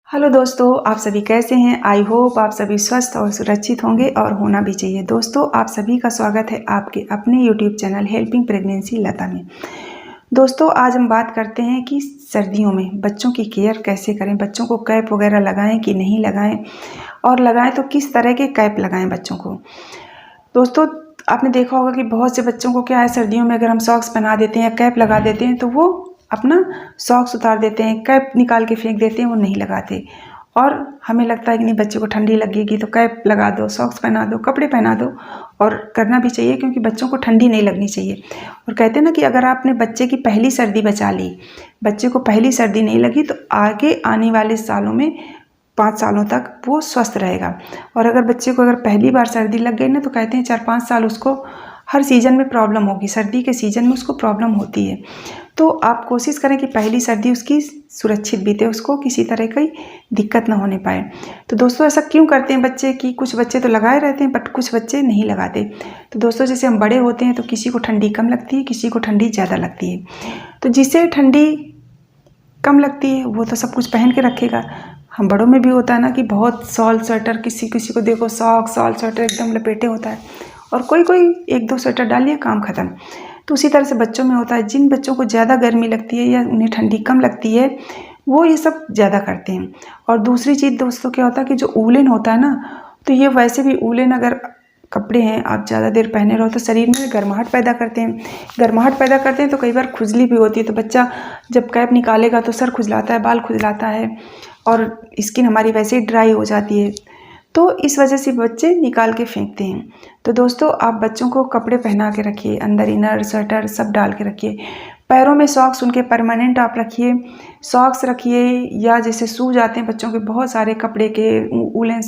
Hello दोस्तों, आप सभी कैसे हैं। आई होप आप सभी स्वस्थ और सुरक्षित होंगे और होना भी चाहिए। दोस्तों, आप सभी का स्वागत है आपके अपने यूट्यूब चैनल हेल्पिंग प्रेगनेंसी लता में। दोस्तों, आज हम बात करते हैं कि सर्दियों में बच्चों की केयर कैसे करें, बच्चों को कैप वगैरह लगाएं कि नहीं लगाएं, और लगाएं तो किस तरह के कैप लगाएं बच्चों को। दोस्तों, आपने देखा होगा कि बहुत से बच्चों को क्या है, सर्दियों में अगर हम सॉक्स पहना देते हैं या कैप लगा देते हैं तो वो अपना सॉक्स उतार देते हैं, कैप निकाल के फेंक देते हैं, वो नहीं लगाते। और हमें लगता है कि नहीं, बच्चे को ठंडी लगेगी तो कैप लगा दो, सॉक्स पहना दो, कपड़े पहना दो। और करना भी चाहिए क्योंकि बच्चों को ठंडी नहीं लगनी चाहिए। और कहते हैं ना कि अगर आपने बच्चे की पहली सर्दी बचा ली, बच्चे को पहली सर्दी नहीं लगी तो आगे आने वाले सालों में 5 सालों तक वो स्वस्थ रहेगा। और अगर बच्चे को अगर पहली बार सर्दी लग गई ना तो कहते हैं 4-5 साल उसको हर सीज़न में प्रॉब्लम होगी, सर्दी के सीज़न में उसको प्रॉब्लम होती है। तो आप कोशिश करें कि पहली सर्दी उसकी सुरक्षित बीते, उसको किसी तरह की दिक्कत ना होने पाए। तो दोस्तों, ऐसा क्यों करते हैं बच्चे कि कुछ बच्चे तो लगाए रहते हैं बट कुछ बच्चे नहीं लगाते। तो दोस्तों, जैसे हम बड़े होते हैं तो किसी को ठंडी कम लगती है, किसी को ठंडी ज़्यादा लगती है। तो जिसे ठंडी कम लगती है वो तो सब कुछ पहन के रखेगा। हम बड़ों में भी होता है ना कि बहुत शॉल स्वेटर, किसी किसी को देखो सॉक्स शॉल स्वेटर एकदम लपेटे होता है, और कोई कोई 1-2 स्वेटर डालिए, काम ख़त्म। तो उसी तरह से बच्चों में होता है। जिन बच्चों को ज़्यादा गर्मी लगती है या उन्हें ठंडी कम लगती है वो ये सब ज़्यादा करते हैं। और दूसरी चीज़ दोस्तों क्या होता है कि जो ऊलन होता है ना, तो ये वैसे भी ऊलन अगर कपड़े हैं आप ज़्यादा देर पहने रहो तो शरीर में गर्माहट पैदा करते हैं। गर्माहट पैदा करते हैं तो कई बार खुजली भी होती है। तो बच्चा जब कैप निकालेगा तो सर खुजलाता है, बाल खुजलाता है, और स्किन हमारी वैसे ही ड्राई हो जाती है। तो इस वजह से बच्चे निकाल के फेंकते हैं। तो दोस्तों, आप बच्चों को कपड़े पहना के रखिए, अंदर इनर स्वेटर सब डाल के रखिए। पैरों में सॉक्स उनके परमानेंट आप रखिए, सॉक्स रखिए, या जैसे शूज आते हैं बच्चों के बहुत सारे कपड़े के, वूलन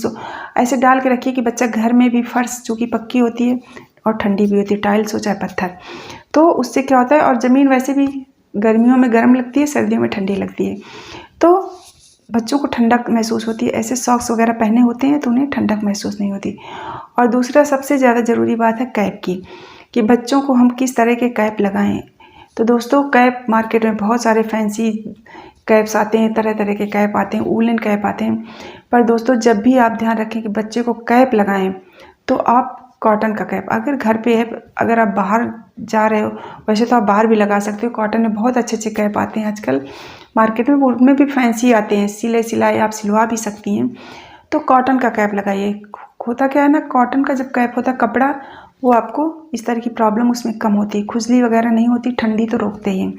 ऐसे डाल के रखिए कि बच्चा घर में भी, फर्श चूँकि पक्की होती है और ठंडी भी होती है, टाइल्स हो चाहे पत्थर, तो उससे क्या होता है, और ज़मीन वैसे भी गर्मियों में गर्म लगती है, सर्दियों में ठंडी लगती है, तो बच्चों को ठंडक महसूस होती है। ऐसे सॉक्स वगैरह पहने होते हैं तो उन्हें ठंडक महसूस नहीं होती। और दूसरा सबसे ज़्यादा ज़रूरी बात है कैप की, कि बच्चों को हम किस तरह के कैप लगाएं। तो दोस्तों, कैप मार्केट में बहुत सारे फैंसी कैप्स आते हैं, तरह तरह के कैप आते हैं, वूलन कैप आते हैं। पर दोस्तों, जब भी आप ध्यान रखें कि बच्चे को कैप लगाएं तो आप कॉटन का कैप, अगर घर पे है, अगर आप बाहर जा रहे हो, वैसे तो आप बाहर भी लगा सकते हो, कॉटन में बहुत अच्छे अच्छे कैप आते हैं आजकल मार्केट में, उनमें भी फैंसी आते हैं, सिलाई आप सिलवा भी सकती हैं। तो कॉटन का कैप लगाइए। होता क्या है ना, कॉटन का जब कैप होता है कपड़ा, वो आपको इस तरह की प्रॉब्लम उसमें कम होती है, खुजली वगैरह नहीं होती, ठंडी तो रोकते ही।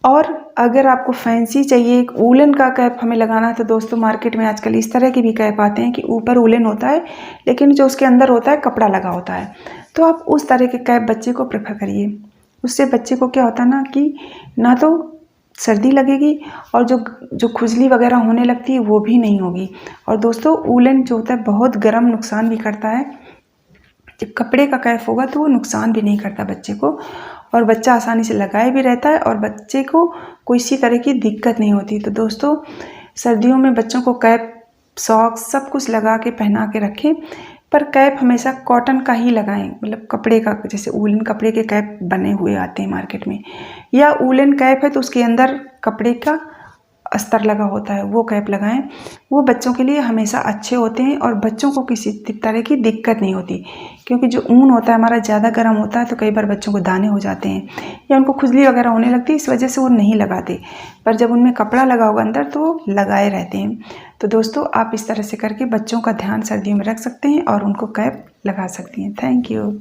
और अगर आपको फैंसी चाहिए एक वूलन का कैप हमें लगाना है तो दोस्तों, मार्केट में आजकल इस तरह के भी कैप आते हैं कि ऊपर वूलन होता है लेकिन जो उसके अंदर होता है कपड़ा लगा होता है। तो आप उस तरह के कैप बच्चे को प्रेफर करिए। उससे बच्चे को क्या होता है ना कि ना तो सर्दी लगेगी और जो खुजली वगैरह होने लगती है वो भी नहीं होगी। और दोस्तों, वूलन जो होता है बहुत गर्म नुकसान भी करता है। जब कपड़े का कैप होगा तो वो नुकसान भी नहीं करता बच्चे को, और बच्चा आसानी से लगाए भी रहता है और बच्चे को कोई इसी तरह की दिक्कत नहीं होती। तो दोस्तों, सर्दियों में बच्चों को कैप, सॉक्स सब कुछ लगा के पहना के रखें, पर कैप हमेशा कॉटन का ही लगाएं, मतलब कपड़े का, जैसे वूलन कपड़े के कैप बने हुए आते हैं मार्केट में, या वूलन कैप है तो उसके अंदर कपड़े का अस्तर लगा होता है, वो कैप लगाएं। वो बच्चों के लिए हमेशा अच्छे होते हैं और बच्चों को किसी तरह की दिक्कत नहीं होती। क्योंकि जो ऊन होता है हमारा ज़्यादा गर्म होता है तो कई बार बच्चों को दाने हो जाते हैं या उनको खुजली वगैरह होने लगती है, इस वजह से वो नहीं लगाते। पर जब उनमें कपड़ा लगा होगा अंदर तो वो लगाए रहते हैं। तो दोस्तों, आप इस तरह से करके बच्चों का ध्यान सर्दियों में रख सकते हैं और उनको कैप लगा सकती हैं। Thank you.